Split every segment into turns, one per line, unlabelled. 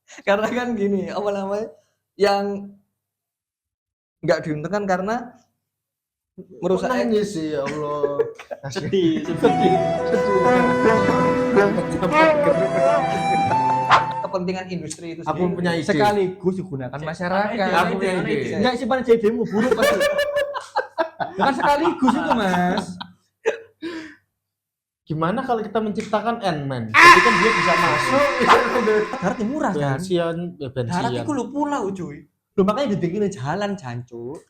Karena kan gini, apa namanya? Yang nggak diuntungkan karena merusak
nangis sih, ya Allah.
Sedih.
kepentingan industri itu
Aku
sendiri.
punya ide.
Sekaligus digunakan masyarakat.
Aku punya ide.
Enggak sih pada demo buruk pasti. Bukan sekaligus itu, Mas.
Gimana kalau kita menciptakan Ant-Man? Jadi kan dia bisa masuk.
Daratnya murah kan?
Bensian.
Darat itu lu pulau, cuy. Lu makanya dibikin jalan, jancuk.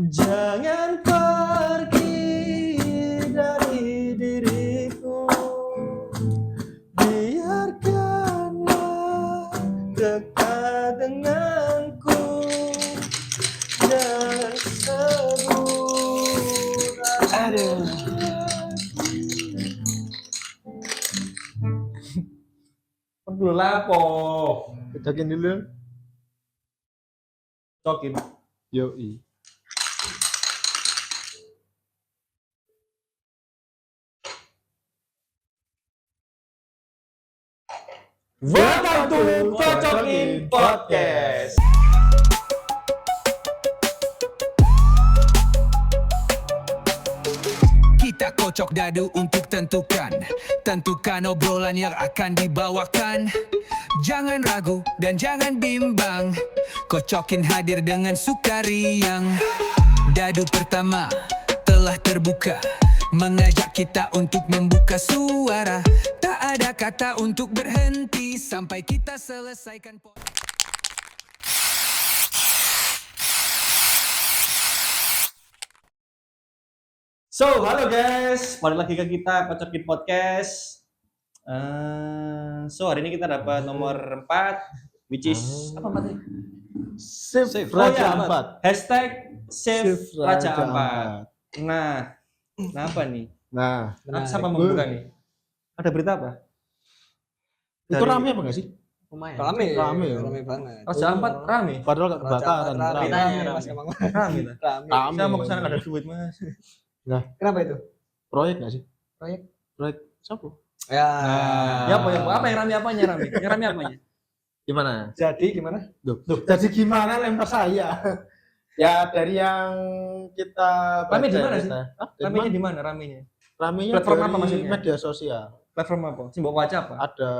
Jangan pergi dari diriku, biarkanlah dekat denganku, jangan sebut. Aduh. Perlu lapo.
Cokin dulu.
Cokin.
Yoi.
Welcome to Kocokin Podcast.
Kita kocok dadu untuk tentukan obrolan yang akan dibawakan. Jangan ragu dan jangan bimbang, Kocokin hadir dengan sukariang. Dadu pertama telah terbuka, mengajak kita untuk membuka suara. Tak ada kata untuk berhenti sampai kita selesaikan
So, halo guys, balik lagi ke kita Kocokin Podcast. So hari ini kita dapat nomor 4, which is apa tadi?
Save Raja Ampat.
Hashtag Save Raja
Raja
Ampat. Nah, apa nih?
Nah,
Siapa membuka nih? Ada berita apa?
itu rame apa enggak sih?
Lumayan.
Rame ya?
Rame banget. Raja Ampat rame.
Padahal gak kebakaran.
Rame.
Rame.
Mas, emang rame.
Rame.
Saya mau kesana nggak ada duit, Mas.
Nah,
Kenapa itu?
proyek gak sih?
Proyek?
Proyek siapa?
Ya.
Nah.
Ya apa yang rame apanya rame? Yang rame apanya?
Gimana?
Jadi gimana?
Duh, jadi gimana lempar saya? Ya dari yang kita
Rame di
baca
mana sih?
kita.
Ramenya di mana ramenya?
Ramenya
Platform
dari
apa maksudnya?
media sosial.
Platform apa? Simbol wajah apa?
Ada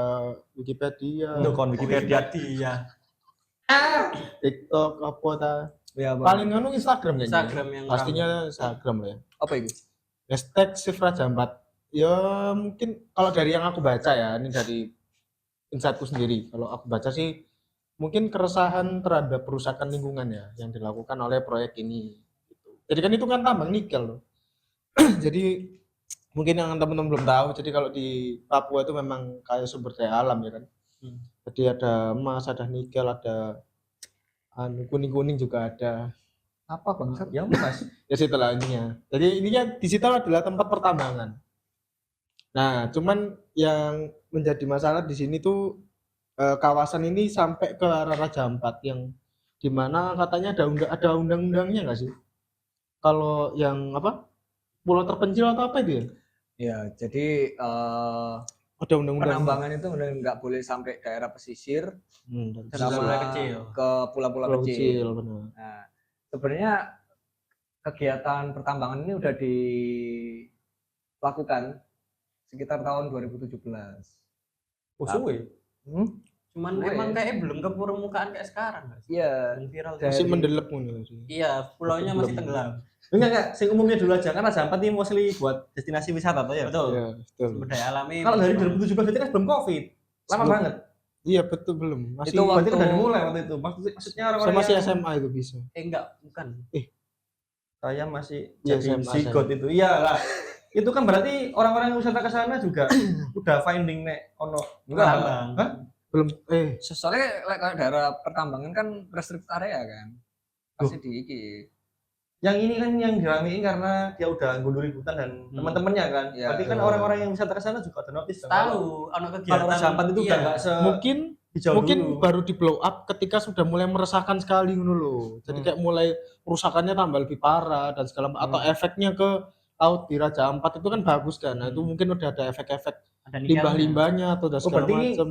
Wikipedia,
Wikipedia dia.
TikTok, apa ta?
Ya, apa?
Paling anu Instagram kayaknya.
Instagram yang
Pastinya Instagram lah ya.
Apa itu?
Hashtag Save Raja Ampat. Ya mungkin kalau dari yang aku baca ya, ini dari insightku sendiri. Kalau aku baca sih mungkin keresahan terhadap perusakan lingkungan ya yang dilakukan oleh proyek ini. Jadi kan itu kan tambang nikel loh. Jadi mungkin yang teman-teman belum tahu, jadi kalau di Papua itu memang kayak sumber daya alam ya kan. Jadi ada emas, ada nikel, ada kuning-kuning juga ada.
Apa bangsat? Ya Mas.
Ya situ lah ininya. Jadi ininya di situ adalah tempat pertambangan. Nah, cuman yang menjadi masalah di sini tuh kawasan ini sampai ke arah Raja Ampat yang dimana katanya ada undang-undangnya nggak sih? Kalau yang apa? Pulau terpencil atau apa itu ya?
Ya, jadi
Ada undang-undang.
penambangan itu udah nggak boleh sampai daerah pesisir
Sama
sama
kecil.
ke pulau-pulau kecil.
Benar.
Nah, sebenarnya kegiatan pertambangan ini udah dilakukan sekitar tahun 2017. Oh, suwe.
Cuman
Gue
emang
ya.
kayak belum ke permukaan kayak sekarang, Mas.
Iya.
Belum viral.
Masih
Dari-
mendelep ngono sih.
Iya, pulaunya masih tenggelam.
Enggak, sing umumnya dulu aja kan Raja Ampat ini mostly buat destinasi wisata tuh ya.
Betul.
Iya, betul.
Sumber daya alami.
Kalau dari 2017 berarti kan belum Covid. Lama
Sebelum-
banget.
Iya, betul belum. Masih
Itu berarti udah dimulai waktu itu. Maksudnya
saya
orang-orang
masih
yang-
SMA itu bisa.
Enggak, bukan.
saya masih
Iya,
jadi
SMA.
zigot itu. Iyalah. Itu kan berarti orang-orang yang wisata ke sana juga udah finding nek ono
Tambang.
Hah?
Belum
Soalnya kalau daerah pertambangan kan restricted area kan. Pasti diiki. Yang ini kan yang diramein karena dia udah ngundurin hutan dan teman-temannya kan.
Ya.
Berarti kan orang-orang yang wisata ke sana juga ada notice.
Tahu, ono kegiatan.
Kalau Raja Ampat itu udah
iya.
enggak se
mungkin
Hijau
mungkin
dulu.
baru di blow up ketika sudah mulai meresahkan sekali ngono loh. Jadi kayak mulai kerusakannya tambah lebih parah dan segala atau efeknya ke laut di Raja Ampat itu kan bagus kan. Nah, itu mungkin udah ada efek-efek
Ada nikelnya.
limbah-limbahnya atau dan segala
berarti ini
macam.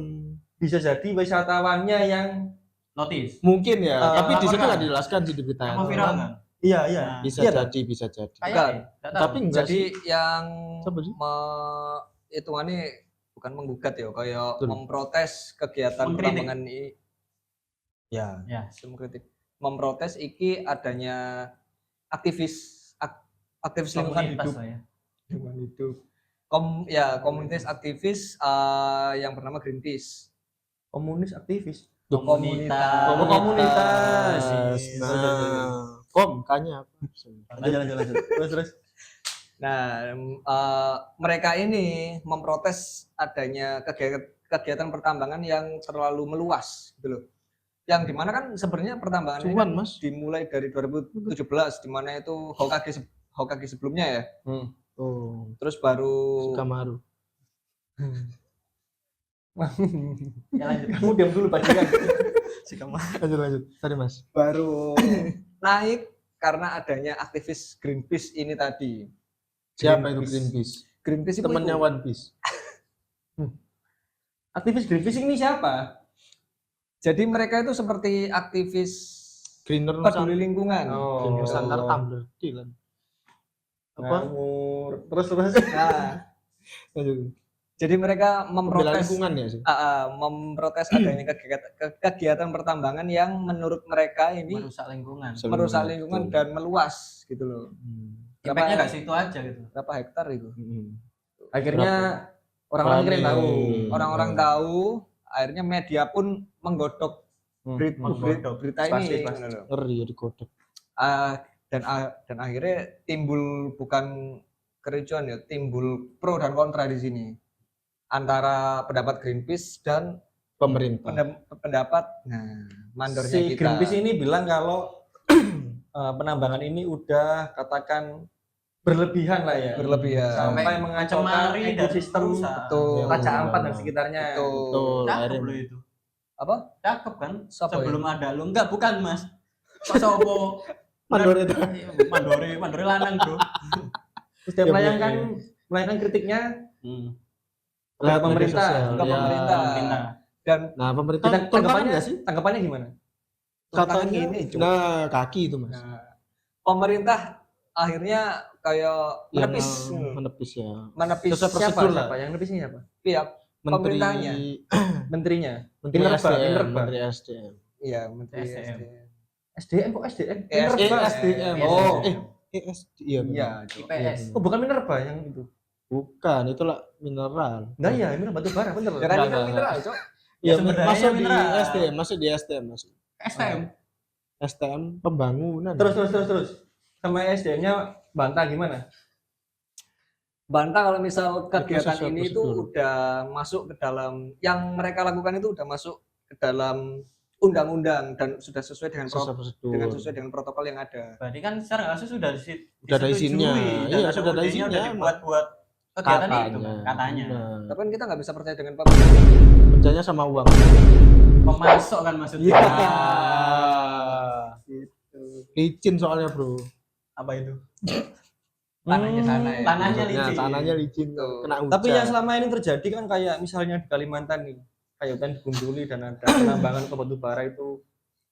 bisa jadi wisatawannya yang
Notice.
Mungkin ya, tapi di situ
laporkan.
nggak dijelaskan sih di berita.
Yang mau viral kan?
iya iya
Nah,
Bisa
Iya,
jadi, bisa jadi.
Bukan.
kayaknya. Nggak tahu.
Tapi enggak
jadi
sih.
yang
Siapa sih?
hitungannya bukan menggugat ya, kayak
Betul.
memprotes kegiatan
Mengkritik.
pertambangan ini. Ya,
Ya.
mengkritik. Memprotes iki adanya aktivis aktivis lingkungan
Komunitas
hidup.
lah ya.
Lingkungan hidup. Komunitas aktivis yang bernama Greenpeace. Komunis aktivis.
Komunitas.
Oh, komunitas.
Nah, kayaknya apa?
Lanjut. Terus. Nah, mereka ini memprotes adanya kegiatan pertambangan yang terlalu meluas, gitu loh. Yang dimana kan sebenarnya pertambangan ini
Cuman,
kan
Mas.
dimulai dari 2017, dimana itu Hokage sebelumnya ya.
Oh,
Terus baru
Shikamaru.
Ya lanjut.
kamu diam dulu bajingan.
Lanjut. Sorry, Mas.
Baru naik karena adanya aktivis Greenpeace ini tadi.
Siapa itu Greenpeace?
Greenpeace itu
Temannya One Piece.
aktivis Greenpeace ini siapa? Jadi mereka itu seperti aktivis
Greener
peduli lingkungan.
Greener Nusantara Tumblr. Gila. Apa?
Ngawur. Terus. Nah,
Lanjut.
jadi mereka
Pembela
memprotes
lingkungan ya sih.
memprotes adanya kegiatan pertambangan yang menurut mereka ini
Merusak lingkungan.
merusak lingkungan
Betul.
dan meluas gitu loh.
Impactnya nggak situ aja gitu.
Berapa hektar itu?
Hmm.
Akhirnya orang-orang kira tahu,
Panik.
orang-orang tahu, akhirnya media pun menggodok berita ini.
Pasti.
gitu loh.
Ngeri ya digodok.
Dan akhirnya timbul bukan kericuan ya, timbul pro dan kontra di sini antara pendapat Greenpeace dan
Pemerintah.
pendapat mandornya
Si
kita.
Greenpeace ini bilang kalau penambangan ini udah katakan berlebihan lah ya.
Berlebihan.
Sampai mengacaukan
mencemari dan
ekosistem
merusak.
Betul.
Raja Ampat dan sekitarnya.
Betul.
Betul.
Cakep
akhirnya.
loh itu.
Apa?
Cakep kan?
Siapa
Sebelum ada lo. Enggak, bukan Mas. Kok sopo?
Mandor itu.
Mandori lanang bro.
Terus dia
Ya,
melayangkan kritiknya ke
Lewat media
pemerintah.
sosial.
Ke
Ya.
pemerintah.
Pemerintah.
Dan
Nah, pemerintah
Tanggapannya
nggak sih?
Tanggapannya gimana?
tantangan
Katanya
gini, Cuk.
nah kaki itu Mas.
Nah, pemerintah akhirnya kayak
Yang
menepis
menepis ya.
menepis
Sesuai
Siapa?
prosedur lah.
Siapa? Yang lebih siapa?
pihak
Menteri
Pemerintahnya.
Menterinya.
Menteri
Minerba,
SDM,
Minerba.
Menteri SDM.
iya menteri
SDM.
SDM kok SDM?
Minerba.
SDM.
Oh.
Iya.
Iya,
benar.
IPS.
Oh, bukan Minerba yang itu.
Bukan, itulah mineral.
Enggak ya, ini batu bara bener.
ya kan ini kan
Enggak.
mineral, Cok.
Iya,
sumber dayanya
masuk di
mineral.
SDM, masuk di SDM, masuk.
STM.
STM pembangunan.
Terus. Sama SDM-nya bantah gimana?
Bantah kalau misal kegiatan
sesuai
ini itu
prosedur.
udah masuk ke dalam yang mereka lakukan itu udah masuk ke dalam undang-undang dan sudah sesuai dengan
sesuai prosedur.
sesuai dengan protokol yang ada.
Berarti kan secara kasus sudah
Udah ada isinya. Iya, sudah ada isinya,
Udah dibuat buat kegiatan itu kan, katanya.
Nah,
Tapi kan kita nggak bisa percaya dengan pemerintah.
kerjanya sama uang.
Pemasok kan maksudnya.
Iya.
Licin soalnya, Bro.
Apa itu? Tanahnya sana ya. Tanahnya
Nah,
licin.
tanahnya licin.
Tuh.
Kena hujan.
Tapi yang selama ini terjadi kan kayak misalnya di Kalimantan nih, kayak hutan digumbuli dan ada penambangan ke batu bara itu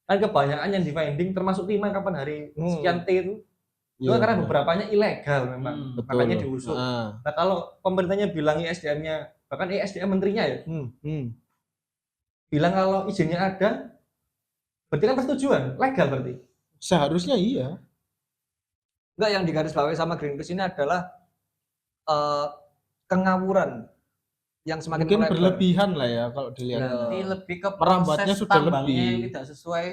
kan kebanyakan yang di finding termasuk timah kapan hari sekian T itu
Iya,
karena
benar.
beberapanya ilegal memang
Betul.
makanya diusut.
Nah,
Nah kalau pemerintahnya bilang ISDM-nya bahkan ISDM menterinya ya bilang kalau izinnya ada berarti kan persetujuan legal berarti.
seharusnya iya.
Enggak, yang digarisbawahi sama Greenpeace ini adalah kengawuran yang semakin
Mungkin
melebar.
berlebihan lah ya kalau dilihat.
Ya.
Jadi lebih ke
Merambatnya
proses
sudah
tambangnya
lebih.
yang tidak sesuai.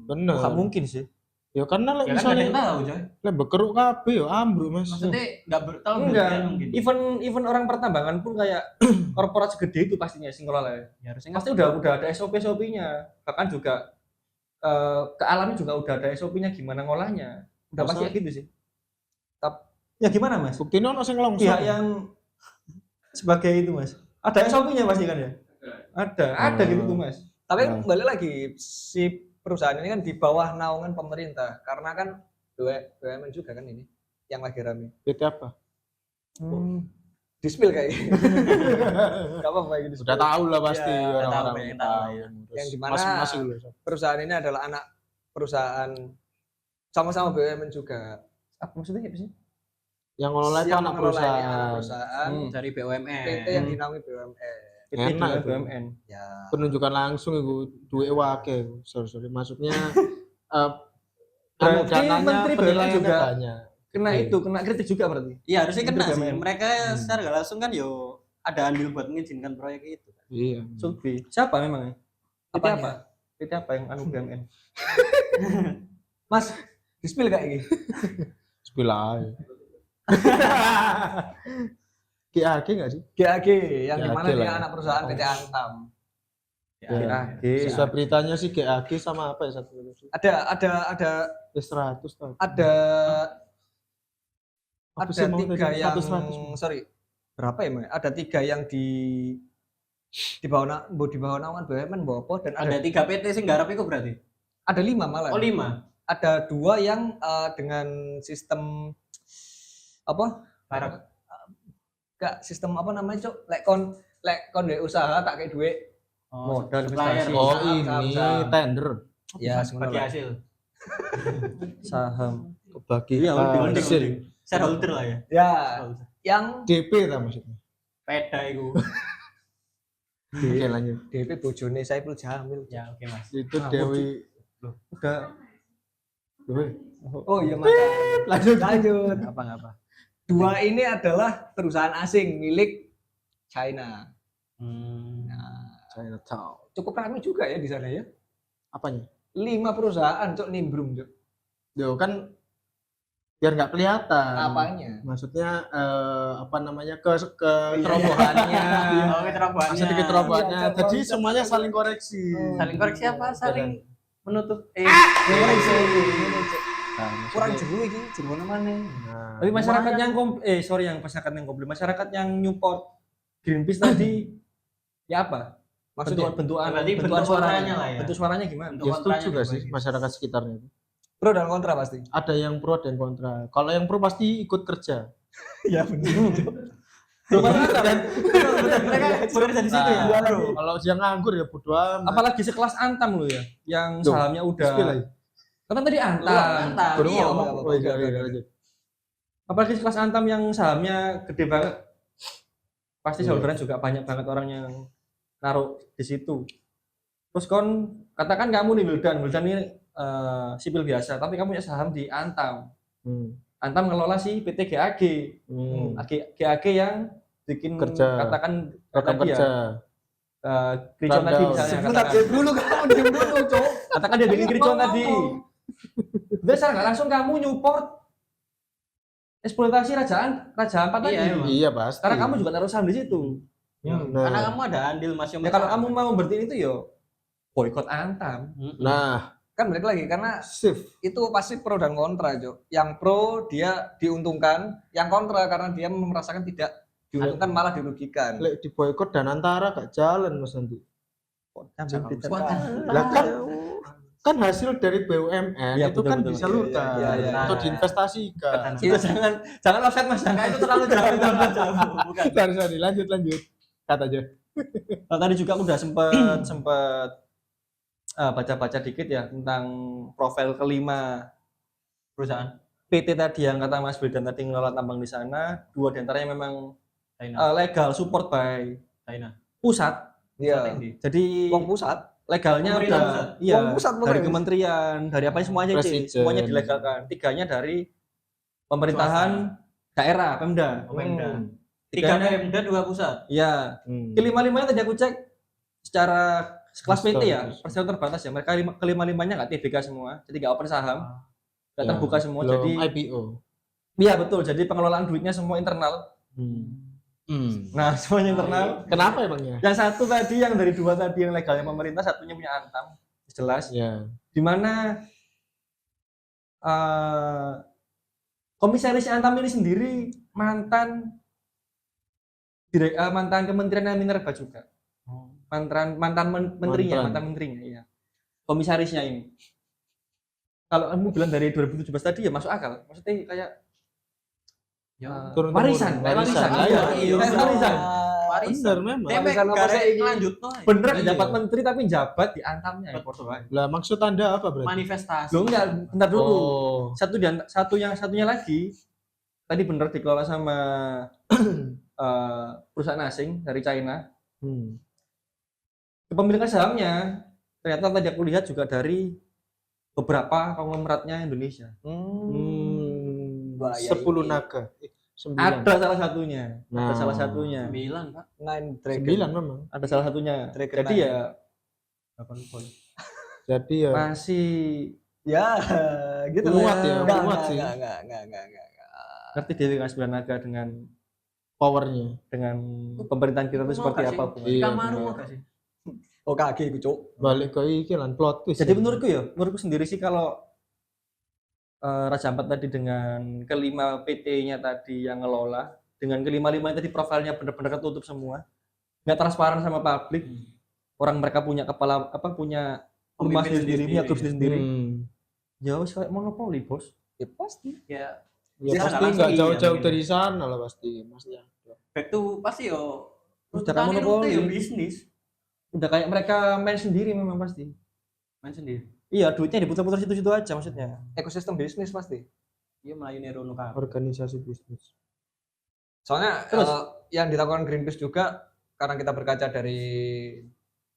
Bener.
Nggak mungkin sih.
Ya karena
Ya kan nggak ada
misalnya
yang tahu coy.
lek bekeruk kabeh ya ambruk, Mas.
Maksudnya nggak terlalu
Enggak.
berlebihan mungkin.
Even orang pertambangan pun kayak korporat segede itu pastinya sing ngelola ya.
Ya, harusnya
Pasti udah ada SOP-nya. Bahkan juga ke alamnya juga udah ada SOP-nya gimana ngolahnya. Udah pasti
Masa?
kayak gitu sih. Ya gimana Mas?
Buktinya ono sing longsor.
Pihak yang sebagai itu Mas. Ada SOP-nya pasti kan ya? Ada gitu tuh Mas.
Tapi
Nah.
kembali lagi si perusahaan ini kan di bawah naungan pemerintah karena kan BUMN juga kan ini yang lagi rame.
PT apa?
Dispil kayak gitu. Gak apa-apa gitu.
Sudah tahu lah pasti
Ya,
orang-orang
tahu,
yang
tahu,
tahu.
ya.
Yang dimana
masing-masing loh.
perusahaan ini adalah anak perusahaan sama-sama BUMN juga.
Apa maksudnya apa sih?
Yang ngelola itu
Yang
anak
mengelola ini anak
perusahaan.
perusahaan
Dari BUMN.
PT yang dinaungi BUMN.
PT
Enak
dengan
itu.
BUMN.
Ya.
Penunjukan langsung itu duit wake. Sorry. Maksudnya
Berarti
dananya
Menteri BUMN
penilaiannya
juga
banyak.
Kena
Iya.
itu, kena kritik juga berarti.
Iya harusnya kena
Itu
sih.
BUMN.
Mereka secara nggak langsung kan yo ada andil buat mengizinkan proyek itu.
Iya.
Sulfi. Siapa memang? PT
Apanya?
apa? PT apa yang anu BUMN?
Mas, dispil kayak gitu.
Sebelah. GAG nggak sih?
GAG yang
GAG
dimana
lah
dia
ya.
anak perusahaan PT Antam.
Ya.
GAG.
Sesuai beritanya sih GAG sama apa ya satu lagi?
Ada
S100 tau.
ada
Apa
ada
sih mau
tiga
tadi?
yang
100.
sorry berapa ya Mas? Ada 3 yang di bawah naungan BUMN Bopo dan
Ada 3 PT sing garap itu berarti.
ada 5 malah.
Oh 5.
Ada 2 yang dengan sistem apa?
Barang.
Enggak sistem apa namanya, Cuk? Lek kon duwe usaha tak kayak duit.
Modal
supplier.
investasi.
Oh
Saham,
ini
saham.
tender.
Ya, semoga
Bagi
lah.
hasil.
Saham.
Bagi
Iya, holding,
hasil.
Shareholder lah ya.
Ya, yang
DP lah maksudnya.
Peda itu.
Oke lanjut.
DP bojone Saiful Jamil.
Ya oke Mas.
Itu
Ah,
Dewi.
Udah.
Dewi.
Oh iya makanya. Lanjut.
Apa?
2 ini adalah perusahaan asing milik China.
Hmm.
Chinatown.
Cukup ramai juga ya di sana ya.
Apanya?
5 perusahaan Cuk nimbrung Cuk.
Yo kan biar nggak kelihatan.
Apanya?
Maksudnya apa namanya keterobohannya.
Oh, keterobohannya.
Maksudnya keterobohannya.
Iya,
Jadi
konsep.
semuanya saling koreksi.
Saling koreksi apa? Saling menutup.
Koreksi.
Nah,
Kurang
maksudnya-
jeru iki, jeru mana?
Nah,
Tapi masyarakat
lumayan.
yang masyarakat yang komplain, masyarakat yang nyupport Greenpeace tadi ya apa?
Maksudnya
bentukan
Berarti bentuk
bentukan
kontranya
suaranya
lah ya.
Bentuk suaranya gimana?
Bentuk
Ya setuju
kontranya
gak sih
gimana?
masyarakat sekitarnya itu?
pro dan kontra pasti.
Ada yang pro dan kontra. Kalau yang pro pasti ikut kerja.
Ya benar.
Mereka bekerja di situ ya.
Nah, kalau dia nganggur ya bodo amat.
Apalagi sekelas Antam lo ya, yang
Tuh,
sahamnya udah.
Bismillah.
Kan tadi Antam.
Mantap.
Baru
Iya.
ngomong.
apa-apa.
Oh iya, iya, lanjut.
Apalagi sekelas Antam yang sahamnya gede banget. Pasti
Iya.
saudara juga banyak banget orang yang naruh di situ. Terus katakan kamu nih Wildan ini sipil biasa, tapi kamu punya saham di Antam.
Hmm.
Antam ngelola si PT GAG.
Hmm.
GAG yang bikin
Kerja.
katakan
Program
tadi
kerja.
Kricon tadi
Rundown.
misalnya
Sebentar
katakan,
dulu kamu diam dulu, Cuk.
katakan dia bikin Kricon
Ngomong.
tadi. Udah secara nggak langsung kamu nyupport eksploitasi Raja Ampat tadi.
Iya, emang.
Iya pasti.
Karena kamu juga taruh saham di situ.
Ya,
Nah.
Karena kamu ada andil Mas Yom.
Ya kalau kamu mau berarti itu yo boykot Antam.
Nah,
Kan balik lagi karena
shift.
itu pasti pro dan kontra, Cuk. Yang pro dia diuntungkan, yang kontra karena dia merasakan tidak diuntungkan malah dirugikan.
Lek di boykot dan antara gak jalan Mas nanti. Lah kan hasil dari BUMN
Iya,
itu
betul,
kan
betul.
disalurkan
Iya, iya,
atau
iya.
diinvestasikan.
Itu jangan offset Mas.
Nah, itu terlalu jauh. Bukan.
Sorry, lanjut. Kata aja.
Nah, tadi juga aku udah sempet baca-baca dikit ya tentang profil kelima
Perusahaan
PT tadi yang kata Mas Wildan tadi ngelola tambang di sana, 2 diantaranya memang
China.
legal support by
China.
pusat.
Iya.
Jadi
Wong pusat.
legalnya
Pemerintah
udah
pusat.
iya
Wong pusat
dari
pokoknya.
kementerian, dari apa semuanya Ci.
Presiden.
Semuanya dilegalkan. 3-nya dari pemerintahan daerah, Pemda.
Pemda.
Hmm.
3
Tiganya-
Pemda 2 pusat.
Iya.
Hmm.
Kelima-limanya tadi aku cek secara kelas PT ya,
Historis.
persen terbatas ya. Mereka kelima-limanya nggak TBK semua, jadi nggak open saham, nggak
Ya,
terbuka semua.
belum
Jadi
IPO.
iya betul. Jadi pengelolaan duitnya semua internal. Nah semuanya internal.
Kenapa emangnya?
Yang satu tadi yang dari 2 tadi yang legalnya pemerintah, satunya punya Antam, jelas.
Ya.
Di mana komisaris Antam ini sendiri mantan Kementerian Minerba juga. mantan menterinya ya. Komisarisnya ini. Kalau kamu bilang dari 2017 tadi ya masuk akal. Maksudnya kayak
Turun-temurun.
warisan.
Warisan.
Iya,
iya.
warisan.
Bener memang.
Warisan apa sih ini?
Lanjutno.
Bener
Iya.
jabat menteri tapi jabat diantamnya.
Lah maksud Anda apa berarti?
Manifestasi.
Loh enggak, bentar dulu.
Oh.
Satunya lagi tadi bener dikelola sama perusahaan asing dari China. Kepemilikan sahamnya ternyata tadi aku lihat juga dari beberapa konglomeratnya Indonesia.
Bahaya
10
ini.
naga. 9.
Ada salah satunya.
Nah.
Ada salah satunya.
9, Pak.
Nine Dragon.
9 memang.
Ada salah satunya.
Dragon
Jadi
Knight.
ya apa lupa.
Jadi ya
Masih
Ya, gitu
Kuat
lah.
ya,
Nggak,
kuat
nggak,
sih.
nggak.
ngerti Dewi kan 9 naga
powernya.
dengan pemerintahan kita itu seperti
Nggak sih?
apa hubungannya.
Iya,
Kamaru
bener.
mau gak sih?
Oh kaki itu cuk.
Balik ke iki lan plot twist.
Jadi menurutku sendiri sih kalau Raja Ampat tadi dengan kelima PT-nya tadi yang ngelola, dengan kelima-lima tadi profilnya benar-benar ketutup semua, nggak transparan sama publik. Orang mereka punya kepala punya rumah
Pemimpin
sendiri, punya grup sendiri. Ya wis kayak monopoli, Bos.
Ya pasti.
Ya,
Ya
Dia
pasti
nggak
nggak
langsung
jauh-jauh
iya,
dari sana lah pasti.
back to pasti yo.
Udah
Tuntutannya
monopoli.
rute yo bisnis.
Udah kayak mereka main sendiri memang pasti.
Main sendiri.
Iya, duitnya diputar-putar situ-situ aja maksudnya.
Ekosistem bisnis pasti.
Iya melayu nerono kabeh.
Organisasi bisnis.
Soalnya
Terus?
yang dilakukan Greenpeace juga karena kita berkaca dari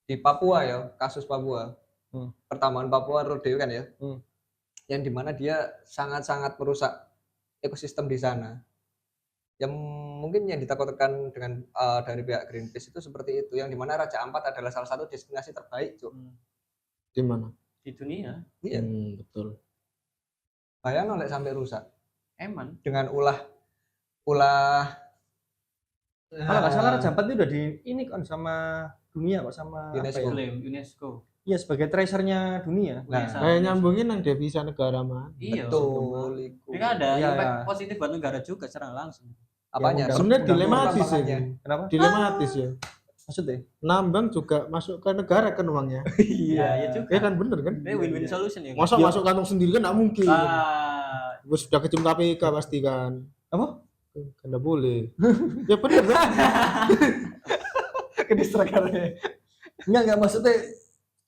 di Papua ya, kasus Papua. Pertambangan Papua Rodeo kan ya. Yang dimana dia sangat-sangat merusak ekosistem di sana. Yang mungkin yang ditakutkan dengan dari pihak Greenpeace itu seperti itu, yang dimana Raja Ampat adalah salah satu destinasi terbaik, Cuk.
Di mana?
Di dunia
Iya,
Betul.
bayang oleh sampai rusak
eman.
dengan ulah
Kalau nggak salah Raja Ampat itu udah di ini kan sama dunia kok sama apa
UNESCO.
ya?
Klaim UNESCO.
Iya, sebagai treasure-nya dunia.
Nah,
Kayak nyambungin yang devisa negara mana?
Iya.
betul iku.
Ini kan ada
Iya,
impact
iya.
positif buat negara juga secara langsung.
Apanya?
Ya,
Sebenarnya
Undang-undang
dilematis
pertambangannya.
ini.
Kenapa?
Dilematis ya.
Maksudnya?
Nambang juga masuk ke negara kan uangnya.
Iya, iya juga.
Ya kan bener kan?
Ini win-win solution ya.
Masa
Iya.
masuk kantong sendiri kan nggak mungkin.
Ah,
Gue sudah kecium KPK pasti kan.
Apa?
Kan nggak boleh. Ya bener kan?
Kedistrakannya.
Enggak maksudnya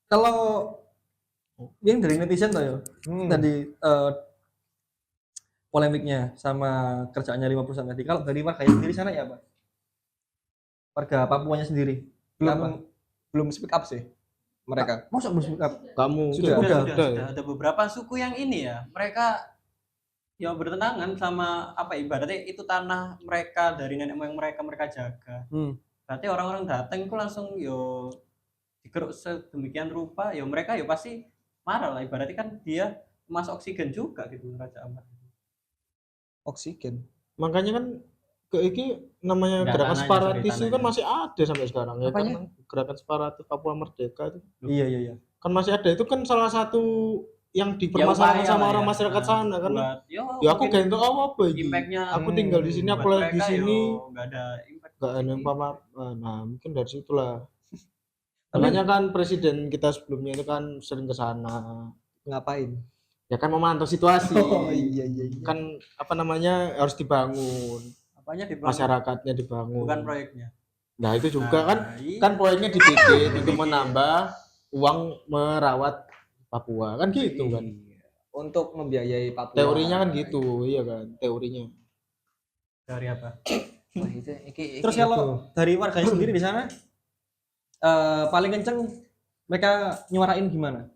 kalau ini dari netizen tuh ya. Tadi polemiknya sama kerjaannya 5 perusahaan tadi. Kalau dari warga sendiri sana ya apa? Warga Papuanya sendiri.
Belum speak up sih mereka.
Masa belum speak up?
Kamu
Sudah,
sudah ada beberapa suku yang ini ya. Mereka ya bertentangan sama apa ibaratnya itu tanah mereka dari nenek moyang mereka jaga. Berarti orang-orang datang itu langsung yo dikeruk sedemikian rupa, ya mereka ya pasti marah lah. Ibaratnya kan dia masuk oksigen juga gitu Raja Ampat.
Oksigen.
Makanya kan ke iki namanya
Nggak,
gerakan
tanahnya,
separatis
sorry,
itu kan
tanahnya.
masih ada sampai sekarang ya
Apanya?
kan gerakan separatis Papua Merdeka itu
Iya.
kan masih ada, itu kan salah satu yang dipermasalahkan
upaya
sama
lah
orang
ya.
masyarakat sana kan.
Buat,
Ya aku gak entuk apa iki.
impactnya
Aku tinggal di sini, aku
buat
lagi di
mereka,
sini,
yo nggak ada impact.
gak ada yang
positif.
pamar. Nah, mungkin dari situlah. Makanya kan presiden kita sebelumnya itu kan sering ke sana.
Ngapain?
Ya kan memantau situasi.
iya.
Kan apa namanya harus dibangun.
Apanya dibangun?
Masyarakatnya dibangun.
Bukan proyeknya.
Nah, itu juga kan
iya.
kan proyeknya dibikin untuk menambah uang merawat Papua kan gitu kan.
Untuk membiayai Papua.
Teorinya kan gitu, iya kan, teorinya.
Dari apa?
Wah, itu,
Terus kalau dari warganya sendiri di sana paling kenceng mereka nyuarain gimana?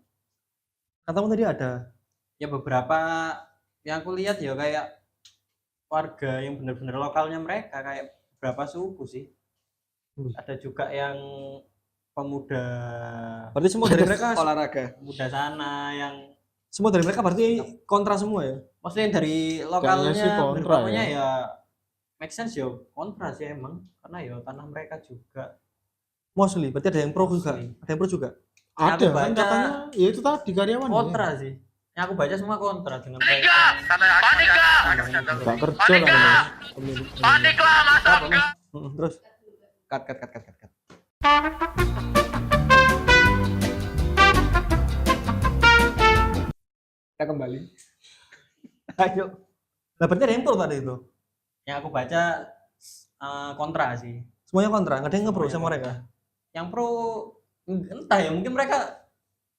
Katamu tadi ada.
Ya beberapa yang aku lihat ya kayak warga yang benar-benar lokalnya mereka kayak beberapa suku sih. Ada juga yang pemuda
Berarti semua dari mereka
olahraga.
sana yang
berarti kontra semua ya?
maksudnya dari
Kayaknya
lokalnya
sih kontra
berpapanya
ya.
ya make sense ya kontra sih emang karena ya tanah mereka juga
Mostly, berarti ada yang pro juga.
Mostly.
Ada yang pro juga.
Yang
Ada
aku
kan
baca
katanya, ya itu tadi karyawan
kontra
ya.
sih yang aku baca semua kontra dengan mereka
Gak kerja lah mas.
Terus
Cut. Kita kembali. Ayo.
Lah berarti ada yang pro tadi itu.
Yang aku baca kontra sih.
Semuanya kontra, nggak ada yang nge-pro
Semuanya
sama mereka.
Yang pro entah ya, mungkin mereka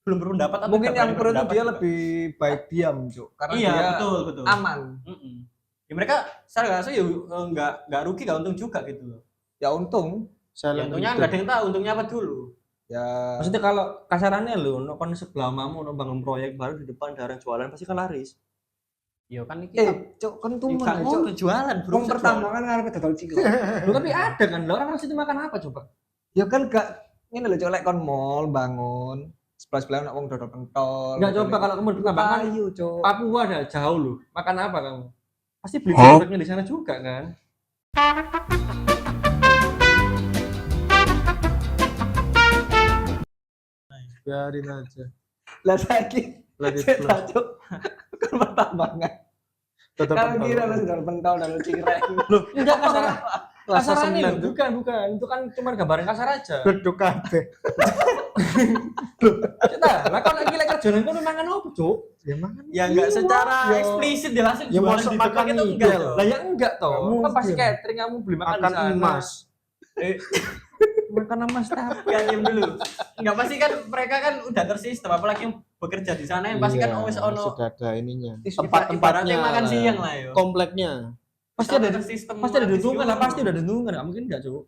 belum berpendapat atau
Mungkin
nggak
yang
berani
pro itu
berpendapat
dia
juga.
lebih baik diam, Cuk. Karena
Iya,
dia
betul.
aman.
Mm-mm. Ya mereka secara rasa ya nggak rugi, nggak untung juga gitu loh.
Ya untung.
Ya,
Silent
untungnya
return.
nggak ada yang tahu untungnya apa dulu.
Ya
Maksudnya kalau kasarannya lu, no kon sebelah mamu, no bangun proyek baru di depan ada orang jualan pasti kan laris.
Ya kan kita
Cuk, kan
ya,
tumen
nggak
ya,
mau
Cuk.
jualan, bro.
Wong pertambangan ngarepe dodol cilok.
Lu tapi ada kan, lah orang situ makan apa coba?
Ya kan gak ngene lho, Cuk, lek kon mall bangun sebelah-sebelah nek wong dodol pentol.
Enggak coba kalau kamu di pertambangan
ayo, Cuk.
Papua ada jauh lu. Makan apa kamu? Pasti beli produknya di sana juga kan?
Biarin aja.
Lah saiki
Let it flow.
cerita, Cuk. Kan pertambangan.
Tetap
Kalau
pentol.
kira lu dodol pentol dan cireng.
Loh, enggak kasaran.
Rasa
Kasarannya
semen
loh,
tuh.
bukan. Itu kan cuma gambaran kasar aja.
Beduk kabeh.
Kita, lah kalau lagi lek kerjaan kono mangan apa, Cuk?
Ya makan.
Ya nggak secara
Iya.
eksplisit dia langsung
Ya
jualan
masuk
di
makan
depan itu
mie
enggak.
bel.
Cok.
Lah ya enggak toh.
Nggak
Kan pasti
mungkin.
catering kamu beli makan
Makan
di sana.
emas.
Makan emas tapi.
Ya diam dulu. Enggak pasti kan mereka kan udah tersistem, apalagi yang bekerja di sana yang pasti kan
Iya,
always ono
sudah ada ininya.
tempat-tempatnya makan siang lah yo.
Kompleknya.
Pasti ada
sistem.
pasti ada diuntungkan lah, pasti udah diuntungkan. Enggak mungkin enggak, Cuk.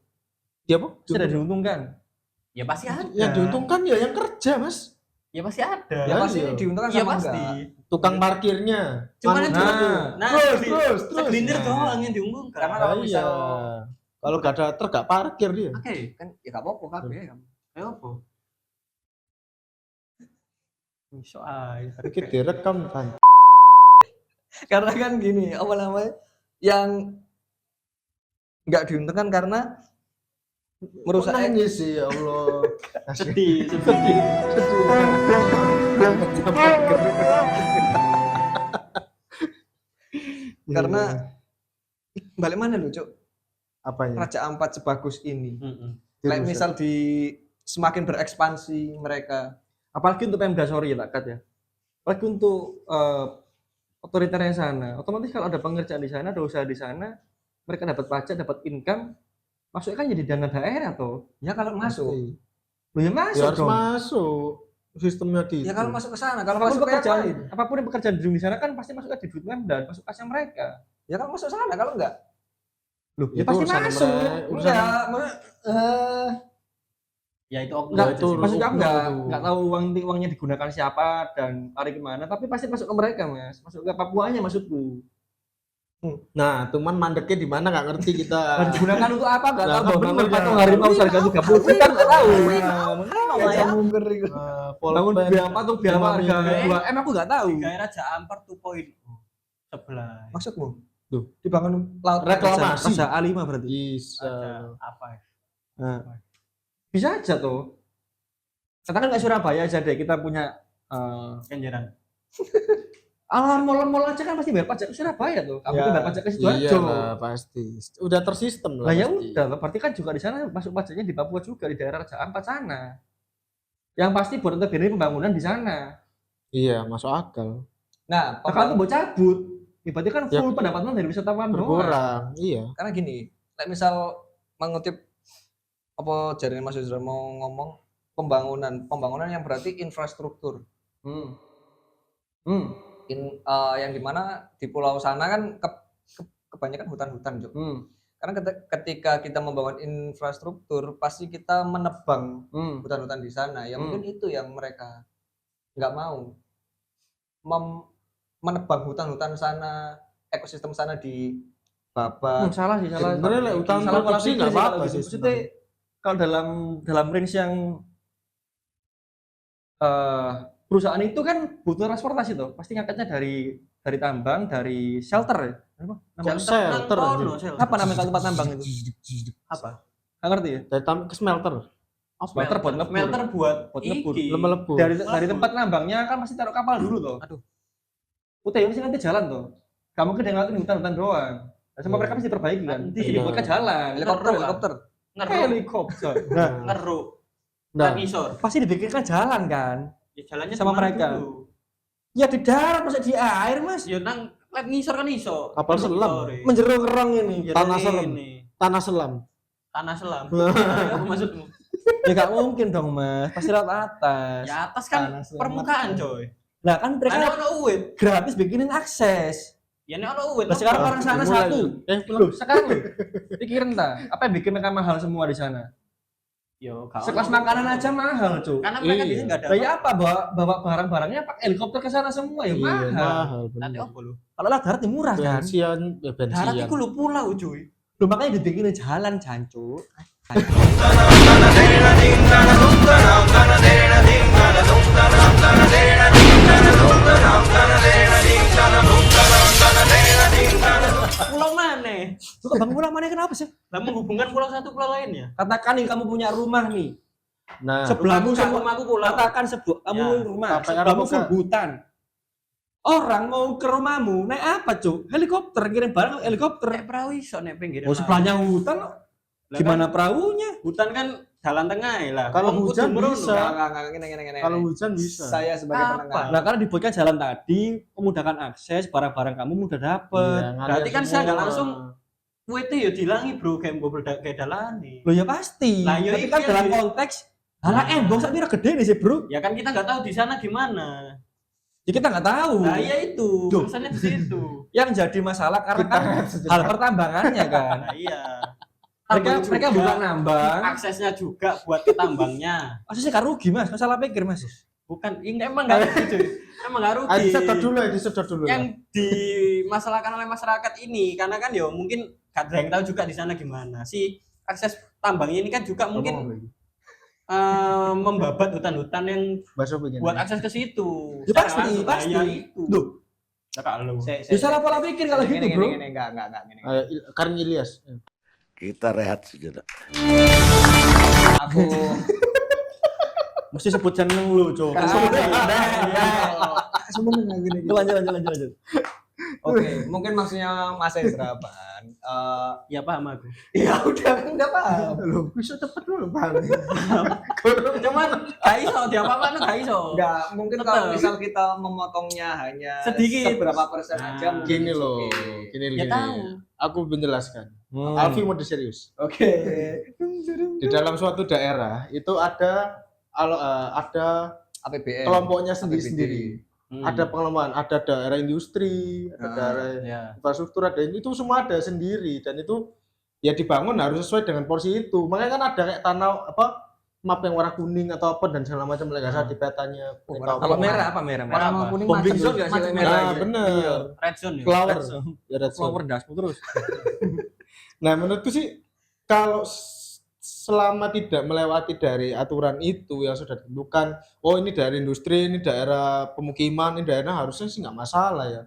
Dia apa?
Pasti ada diuntungkan.
Ya pasti ada.
Yang diuntungkan ya yang kerja, Mas.
Ya pasti ada.
Ya pasti
iya.
diuntungkan
Iya
sama
pasti.
enggak.
Tukang parkirnya.
Cuman
Manu-
itu.
Nah,
Nah,
terus.
segelintir
Nah.
doang yang diunggulkan.
Karena
Ah,
kalau
iya.
misal
Kalau gak ada truk gak parkir dia.
Oke,
kan ya gak apa-apa kabeh kan.
ayo apa? Iso ae.
Iki direkam kan.
Karena kan gini, apa namanya? Yang nggak diuntungkan karena merusak
nangis sih ya Allah.
Sedih.
karena balik mana lu, Cuk?
apanya?
Raja Ampat sebagus ini.
Heeh.
Like misal di semakin berekspansi mereka.
apalagi untuk Pemda sorry lah Kat ya. Apalagi untuk otoriternya sana. Otomatis kalau ada pengerjaan di sana, ada usaha di sana, mereka dapat pajak, dapat income, masuknya kan jadi dana daerah toh.
Ya kalau masuk.
Pasti.
Lu ya
Ya
masuk
harus
dong.
masuk. Sistemnya gitu.
Ya kalau masuk ke sana, kalau
Apapun
masuk ke yang
pekerjaan,
lain.
apapun yang pekerjaan di sana kan pasti masuknya di duit Pemda, masuk kasnya mereka.
Ya kalau masuk sana, kalau enggak.
Loh,
Itu
ya pasti
urusan
masuk.
mereka.
Enggak,
Ya itu oknum
Enggak,
aja
itu
sih.
maksudnya aku
oknum
enggak
itu.
tahu uangnya digunakan siapa dan tarik kemana, tapi pasti masuk ke mereka, Mas. Masuk ke Papuanya maksudku.
Nah, cuman mandeknya di mana nggak ngerti kita.
Dan digunakan untuk apa enggak
Lah,
tahu.
kan
Bangun
bener,
patung
ya.
harimau harga 30 juta enggak tahu.
Ya mungkin itu.
Bangun biang patung biang harga
Iya.
2M aku enggak tahu.
Kayak Raja Ampat 2.0 sebelah.
Maksudmu?
Tuh.
Dibangun laut
Reklamasi.
Raja A5 berarti.
Bisa.
Raja apa ya?
Nah, bisa aja tuh. Katakan kayak Surabaya aja deh, kita punya
Kenjeran.
mall-mall aja kan pasti bayar pajak ke Surabaya tuh. Kamu
Ya.
bayar pajak ke
Iya
Sidoarjo.
lah, pasti. Udah tersistem lah.
Lah ya
pasti.
udah, berarti kan juga di sana masuk pajaknya di Papua juga di daerah Raja Ampat sana. Yang pasti buat notabene pembangunan di sana.
Iya, masuk akal.
Nah,
Nah, kalau mau cabut, ya berarti kan
Ya,
full pendapatan dari wisatawan doang.
Berkurang. Iya.
karena gini, kayak misal mengutip apa jaringan Mas Yusra mau ngomong pembangunan yang berarti infrastruktur.
Hmm.
Yang dimana di pulau sana kan kebanyakan hutan-hutan, Cuk. Karena ketika kita membangun infrastruktur pasti kita menebang hutan-hutan di sana. Ya mungkin itu yang mereka nggak mau menebang hutan-hutan sana, ekosistem sana di babat.
Salah sih, salah.
Sebenarnya lek utang
Salah pola
produksi
pikir
nggak
sih kalau
apa-apa
gitu.
sih.
Maksudnya kalau dalam range yang perusahaan itu kan butuh transportasi tuh. Pasti ngangkatnya dari tambang, dari shelter ya. Apa?
Kok
Namanya?
shelter
Kono,
anjir?
Apa namanya tempat tambang itu?
Apa?
Nggak ngerti ya?
Dari ke smelter.
Smelter buat ngebur.
Smelter buat
Buat ngebur.
iki.
Lebur.
Dari tempat nambangnya kan pasti taruh kapal dulu tuh. Aduh. Udah ini nanti jalan tuh. Kamu kan ngeliatin hutan-hutan doang. Nah, sama
Iya.
mereka pasti diperbaiki kan.
Nanti.
Dibuatkan jalan.
Helikopter.
Helikopter.
Ngeruk.
Nah,
Kan isor.
Pasti dibikinkan jalan kan.
Ya jalannya
Sama
gimana
mereka.
dulu?
Ya di darat masa di air, Mas.
Ya nang lek ngisor kan iso.
Kapal selam.
Menjero kerong ini.
Ya
Tanah
ini,
selam.
ini.
Tanah selam.
Tanah selam. Ya, apa maksudmu?
Ya gak mungkin dong, Mas. Pasti lewat atas.
Ya atas kan
Tanah selam.
permukaan, coy.
Lah kan
Mereka
mereka
ono uwit.
gratis bikinin akses.
Ya nek ono uwit.
Lah sekarang
apa?
orang sana
Mulai.
satu.
Pulang.
Sekarang loh. Pikirin ta, apa yang bikin mereka mahal semua di sana?
Yo, gak
Sekelas
ono.
makanan aja mahal, Cuk.
Karena mereka
Iya.
di sini enggak ada.
Lah ya apa bawa barang-barangnya pakai helikopter ke sana semua ya
Iya,
mahal.
mahal.
Nanti
bener.
apa lu?
Kalau lah darat ya murah kan.
Bensian, ya
Darat
bensian.
iku lu pulau, cuy.
Loh makanya dibikinin jalan jancuk.
Pulau mana?
Lu ke Bang Pulang mana kenapa sih?
Lah menghubungkan pulau satu pulau lainnya.
Katakan nih kamu punya rumah nih.
Nah,
Sebelahmu
Rumahku,
semua
rumahku pulau.
katakan sebuah kamu
Ya,
rumah,
KPR
sebelahmu
apa,
full
Kak?
hutan. Orang mau ke rumahmu naik apa, Cuk? Helikopter, kirim barang helikopter.
Nek perahu iso nek pinggir.
Oh, sebelahnya hutan, gimana perahunya?
Hutan kan jalan tengah ya lah.
Kalau
Wong
hujan
kudu merono.
bisa.
Enggak, ngene.
kalau hujan bisa.
Saya sebagai
Apa?
penengah. Nah, karena dibuatkan jalan tadi, memudahkan akses, barang-barang kamu mudah dapet.
Iya,
Berarti
ngalir
kan saya nggak
semua.
langsung Kuwete ya dilangi bro, kayak mbok kayak dalane.
Loh ya pasti.
Lah, ya
Tapi
iya,
kan dalam
iya.
konteks halah embong sak pira gede nih sih, Bro.
Ya kan kita nggak tahu di sana gimana.
Ya kita nggak tahu.
Nah iya itu,
Duh.
urusannya di situ.
Yang jadi masalah karena kan hal pertambangannya kan.
Nah iya.
Mereka
Tambang
mereka
juga,
bukan nambang.
aksesnya juga buat ke tambangnya.
Maksudnya kan rugi, Mas. Masalah pikir, Mas.
Bukan, ini emang nggak rugi cuy. Emang nggak rugi.
Disedot dulu.
Yang dimasalahkan oleh masyarakat ini karena kan ya mungkin gak ada yang tahu juga di sana gimana si akses tambangnya ini kan juga mungkin membabat hutan-hutan yang
Bakso begini.
buat akses ke situ.
Ya
Secara
pasti,
langsung,
pasti.
nah, ya itu.
Duh,
Nah, kalau
ya salah pola pikir kalau gitu, Bro.
Enggak.
Ayo, Karin Ilyas.
Kita rehat sejenak.
Aku
Mesti sebut jeneng lu, Cuk. Lanjut.
Oke, mungkin maksudnya Mas Ezra Pan.
ya paham aku.
Ya udah enggak paham.
Loh, bisa cepet dulu, Bang.
Cuman gak iso dia apa-apa gak iso.
Enggak, mungkin
Tetep.
kalau misal kita memotongnya hanya
Sedikit.
seberapa persen
Nah,
aja mungkin
Gini
it's
loh,
okay.
gini.
Ya tahu.
Aku menjelaskan.
Hmm.
Alfi mode serius.
Oke.
Di dalam suatu daerah itu ada
APBN.
kelompoknya sendiri-sendiri.
Hmm.
Ada pengelolaan, ada daerah industri, ada daerah
Ya.
infrastruktur, ada itu semua ada sendiri dan itu ya dibangun harus sesuai dengan porsi itu. Makanya kan ada kayak tanah map yang warna kuning atau apa dan segala macam mereka saat di petanya.
Kalau merah apa merah?
Warna
Warna
apa?
kuning
Bombing
macet,
zone nggak sih,
macet
merah?
Nah,
gitu.
bener.
Red zone ya.
Flower.
Red zone.
Ya, red zone.
Flower dasmu terus.
Nah, menurutku sih kalau selama tidak melewati dari aturan itu yang sudah ditentukan, oh ini daerah industri, ini daerah pemukiman, ini daerah harusnya sih nggak masalah ya.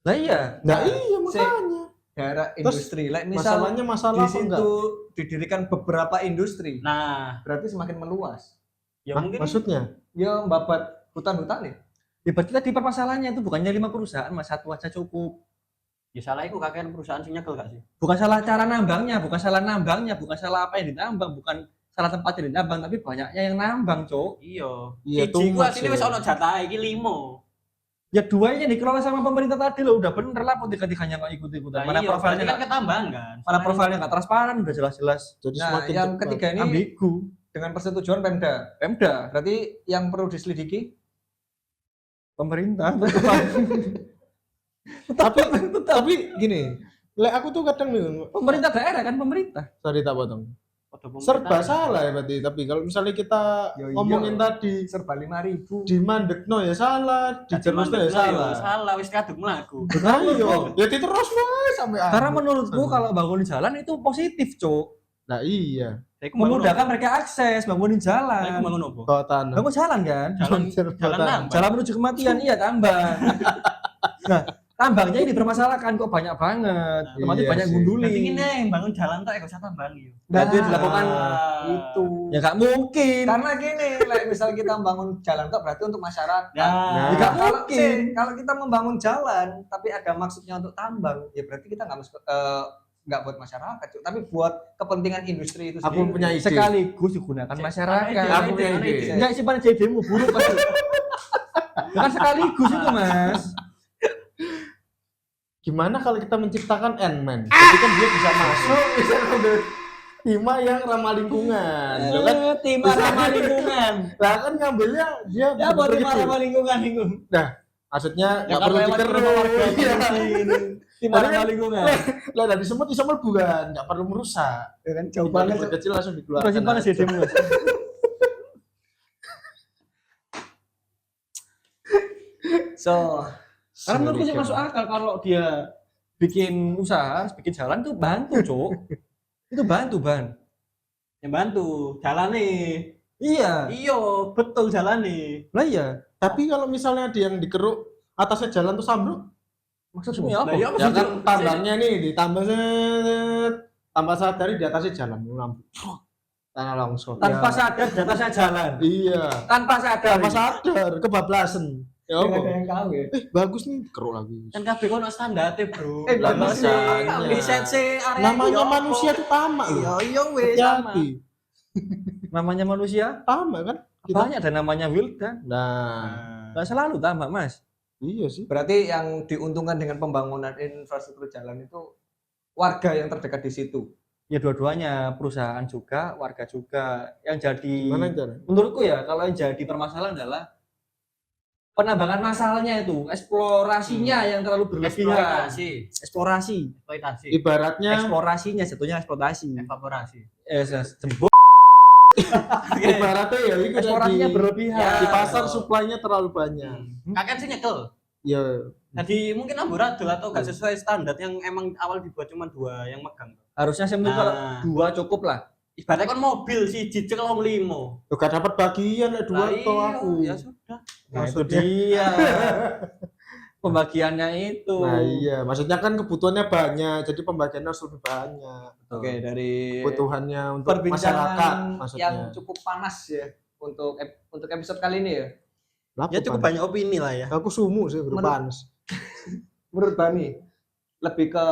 Lah iya.
Nah, iya makanya.
Daerah
Terus,
industri. Like misal
Masalahnya masalah
di
apa enggak?
situ didirikan beberapa industri,
Nah,
berarti semakin meluas.
ya
Hah,
mungkin
maksudnya?
Ya membabat hutan-hutan nih.
Ya berarti tadi permasalahannya itu bukannya 5 perusahaan, Mas, satu aja cukup.
ya salah iku kakean perusahaan sing nyekel gak sih?
Bukan salah cara nambangnya, bukan salah apa yang ditambang, bukan salah tempat yang ditambang, tapi banyaknya yang nambang, Cuk.
Iya.
Iya,
Siji ku
tuh,
asline
Mas,
wis
ya.
ono jatah iki 5.
Ya duanya dikelola sama pemerintah tadi loh, udah bener lah tiga-tiganya kok ikut-ikutan.
Nah,
Mana
iya,
profilnya
berarti kan
nggak,
ketambangan.
mana profilnya nggak transparan, udah jelas-jelas
Jadi
Nah,
semakin
yang
cepat.
ketiga ini
ambigu.
dengan persetujuan Pemda.
Pemda,
Berarti yang perlu diselidiki
pemerintah.
tapi gini, aku tuh kadang bingung,
Pemerintah daerah kan pemerintah.
sorry tak potong.
Padha pemerintah.
Serba salah ya berarti, tapi kalau misalnya kita
Yo, iya.
ngomongin tadi
serba 5.000.
di Mandekno ya salah, di Jerusno ya salah.
Salah wis kadung mlaku.
Ayo, ya terus wae sampai
Karena
akhir.
menurutku kalau bangunin jalan itu positif, Cuk.
Nah iya,
Iku bangun
Memudahkan mereka akses, bangunin
apa? Iku
jalan.
bangun apa?
kau tanah.
Bangun jalan kan?
Jalan nambang.
Jalan menuju kematian, iya tambang. Nah, tambangnya ini dipermasalahkan kok banyak banget. Otomatis
Iya
banyak
sih.
gunduli.
Berarti ini bangun jalan tok gak usah tambang yo.
Berarti dilakukan
itu.
ya nggak mungkin.
Karena gini, like, misal kita membangun jalan tok berarti untuk masyarakat.
Nah,
Ya,
Kalau-
nggak mungkin.
Kalau kita membangun jalan tapi ada maksudnya untuk tambang, ya berarti kita nggak buat masyarakat, Cuk, tapi buat kepentingan industri itu
Aku
sendiri.
punya ide.
Sekaligus digunakan masyarakat.
Aku punya ide.
Enggak sih pada jadi demo buruk pasti. Bukan sekaligus itu, Mas.
Gimana kalau kita menciptakan Ant-Man? Jadi kan dia bisa masuk, bisa ngambil timah yang ramah lingkungan. Loh kan?
Timah ramah lingkungan.
Lah kan ngambilnya dia
Ya buat
bener-bener
timah
gitu.
ramah lingkungan itu.
Maksudnya
Ya
nggak
kan
perlu
lewat
dikeruk.
rumah warga
Iya.
timah
Tadi
ramah
kan-
lingkungan.
Lah dari semut iso mlebu kan, nggak perlu merusak.
Ya kan
Jawabannya
jawabannya
kecil langsung dikeluarkan.
Terus simpan sih Mas.
so
Karena menurutku sih masuk akal kalau dia bikin usaha, bikin jalan tuh bantu, Cuk. Itu bantu, Ban.
Yang bantu jalan nih.
Iya.
Iya, betul jalan nih.
Lah iya.
Tapi kalau misalnya ada yang dikeruk atasnya jalan tuh ambruk,
Maksudnya apa?
Lah, iya,
ya kan tambangnya nih ditambah set, tambah sadari di atasnya jalan ambruk. Tanah longsor.
Tanpa sadar di atasnya jalan.
Iya.
Tanpa sadar.
Tanpa sadar kebablasan. Ya
nggak ada
apa?
yang tahu ya.
Bagus nih keruk lagi.
Kan kabeh kono standarte, Bro.
lah,
Lah,
makanya.
riset sih area
Namanya
iki
manusia
apa?
tuh tamak
Iya,
loh.
iya wes sama.
Hati-hati.
Namanya manusia
Tamak kan? Kita.
banyak ada namanya Wildan.
Nah,
Nggak selalu tambah, Mas.
iya sih.
Berarti yang diuntungkan dengan pembangunan infrastruktur jalan itu warga yang terdekat di situ.
Ya dua-duanya, perusahaan juga, warga juga. Yang jadi
Gimana cara?
menurutku ya kalau yang jadi permasalahan adalah penambangan masalahnya itu, eksplorasinya yang terlalu berlebihan. Eksplorasi.
Eksploitasi.
Ibaratnya
Eksplorasinya jatuhnya eksploitasi.
Evaporasi.
Jembut.
ibaratnya ya itu
Eksplorasinya
tadi.
berlebihan.
Di pasar suplainya terlalu banyak.
Kakek sih nyekel.
Ya,
Jadi mungkin amburadul atau gak sesuai standar yang emang awal dibuat cuma 2 yang megang.
Harusnya sih menurut kalau
Nah,
2 cukup lah.
ibaratnya kan mobil sih jijik wong 5.
lo gak dapat bagian ya dua
Lah
atau
iya,
aku.
Ya sudah.
Nah, itu
Maksudnya-
dia. Pembagiannya itu.
Nah iya, maksudnya kan kebutuhannya banyak, jadi pembagiannya harus lebih banyak.
Oke, dari
Kebutuhannya untuk masyarakat,
perbincangan
maksudnya.
yang cukup panas ya untuk episode kali ini ya.
Lah,
Ya cukup
panas.
banyak opini lah ya.
Aku sumuk sih,
Menurut-
panas.
Menurut Bani, lebih ke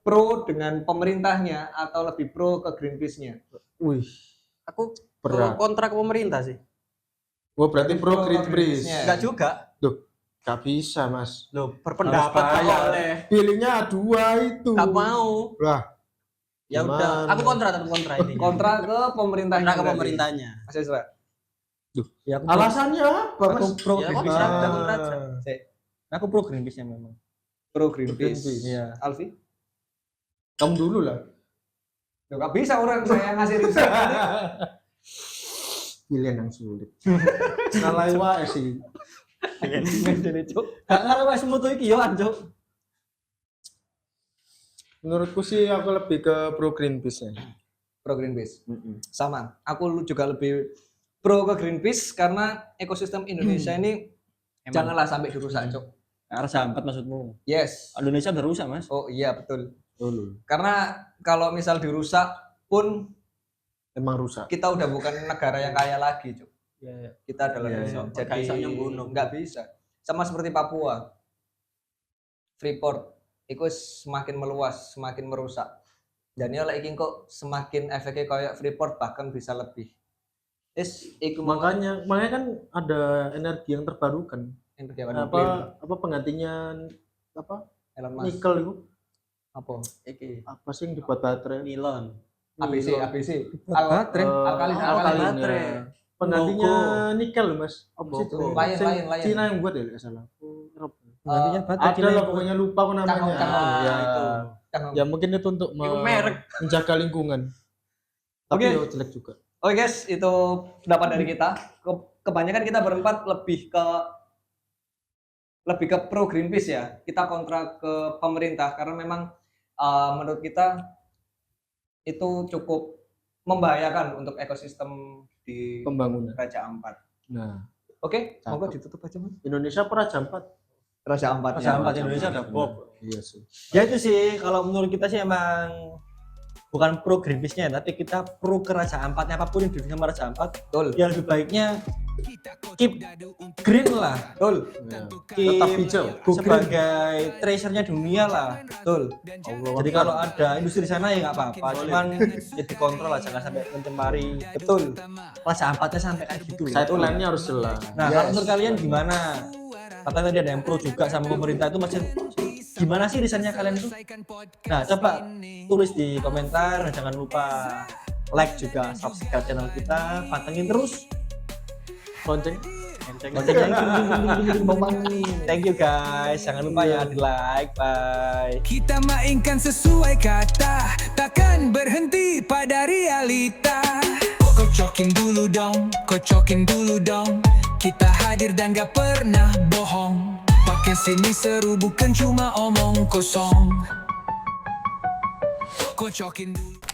pro dengan pemerintahnya atau lebih pro ke Greenpeace-nya?
Wih,
Aku
berat.
kontra ke pemerintah sih.
Wah berarti pro
Pro
Greenpeace.
Greenpeace-nya.
Enggak juga.
Gak bisa mas.
Loh, berpendapat
Harus
kok
bayar.
boleh.
Pilihnya dua itu.
Gak mau.
Lah,
Ya udah,
Gimana?
aku kontra tapi kontra ini.
Kontra ke pemerintahnya.
Kontra ke
berarti.
pemerintahnya.
Mas Isra.
Ya, aku
alasannya apa
aku
mas?
pro
Ya, kok
Greenpeace.
bisa?
Ah.
Aku kontra.
Aku pro Greenpeace-nya memang.
Pro Greenpeace.
Greenpeace.
Iya.
Alfi?
Kamu dulu lah.
Loh, gak bisa orang saya ngasih riset.
Pilihan yang sulit. Nalai wae sih.
Jadi cuk.
Gak ngarep wis mutu iki yo anjuk.
Menurutku sih aku lebih ke pro Greenpeace ya.
Pro Greenpeace. Sama. Aku juga lebih pro ke Greenpeace karena ekosistem Indonesia ini janganlah sampai dirusak, cuk.
Arah sampat maksudmu.
Yes.
Indonesia udah rusak, Mas.
Oh iya betul.
Dulu.
Karena kalau misal dirusak pun
Emang rusak.
kita udah bukan negara yang kaya lagi, cuk.
Iya.
Kita adalah
Iya,
besok.
iya.
Jadi
Gak bisa nyembunuh.
nggak bisa. Sama seperti Papua, Freeport, itu semakin meluas, semakin merusak. Dan ya lagi kok semakin efeknya kayak Freeport bahkan bisa lebih. Iku
Makanya kan ada energi yang terbarukan.
energi apa nuklir.
Apa penggantinya apa
Elon Musk.
nikel itu?
Apa?
Iki
Apa sih yang dibuat baterai?
nilon.
ABC,
Nilon.
ABC.
Baterai.
Alkalin,
Oh,
alkalin.
baterai.
Penggantinya nikel mas. Apa sih?
Logo.
Lain,
Sing
lain.
Cina yang buat ya nggak salah.
Nantinya baterai
Ada lah pokoknya lupa aku namanya.
Cangkong.
Ya.
itu.
Ya mungkin itu untuk
Itu merek.
menjaga lingkungan. Tapi
Oke.
ya jelek juga.
Oke guys, itu pendapat dari kita. Kebanyakan kita berempat lebih ke pro Greenpeace ya. Kita kontra ke pemerintah karena memang menurut kita itu cukup membahayakan untuk ekosistem di
Pembangunan.
Raja Ampat.
Nah,
Oke,
Cakep.
monggo ditutup aja Mas.
Indonesia Raja Ampat.
Raja Ampat.
Raja Ampat Indonesia udah pop.
Iya sih.
Ya itu sih kalau menurut kita sih emang bukan pro Greenpeace-nya tapi kita pro ke Raja Ampatnya apapun yang diberikan sama Raja Ampat.
Betul.
Ya lebih baiknya keep green lah.
Betul.
Ya.
Keep
Tetap hijau.
sebagai treasure-nya dunia lah.
Betul.
Jadi kalau ada industri di sana ya nggak apa-apa, cuman ya dikontrol aja jangan sampai mencemari.
Betul.
Raja Ampatnya sampai kayak gitu.
Side line-nya harus jelas.
Nah, kalau menurut kalian gimana? Katanya tadi ada yang pro juga sama pemerintah itu masih gimana sih risetnya kalian itu? Nah, coba tulis di komentar dan jangan lupa like juga, subscribe channel kita, pantengin terus.
Lonceng.
Loncengnya. Thank you guys. Jangan lupa ya di like. Bye.
Kita mainkan sesuai kata, takkan berhenti pada realita. Kocokin dulu dong, kocokin dulu dong. Kita hadir dan gak pernah bohong. Pakai sini seru bukan cuma omong kosong. Kocokin dulu.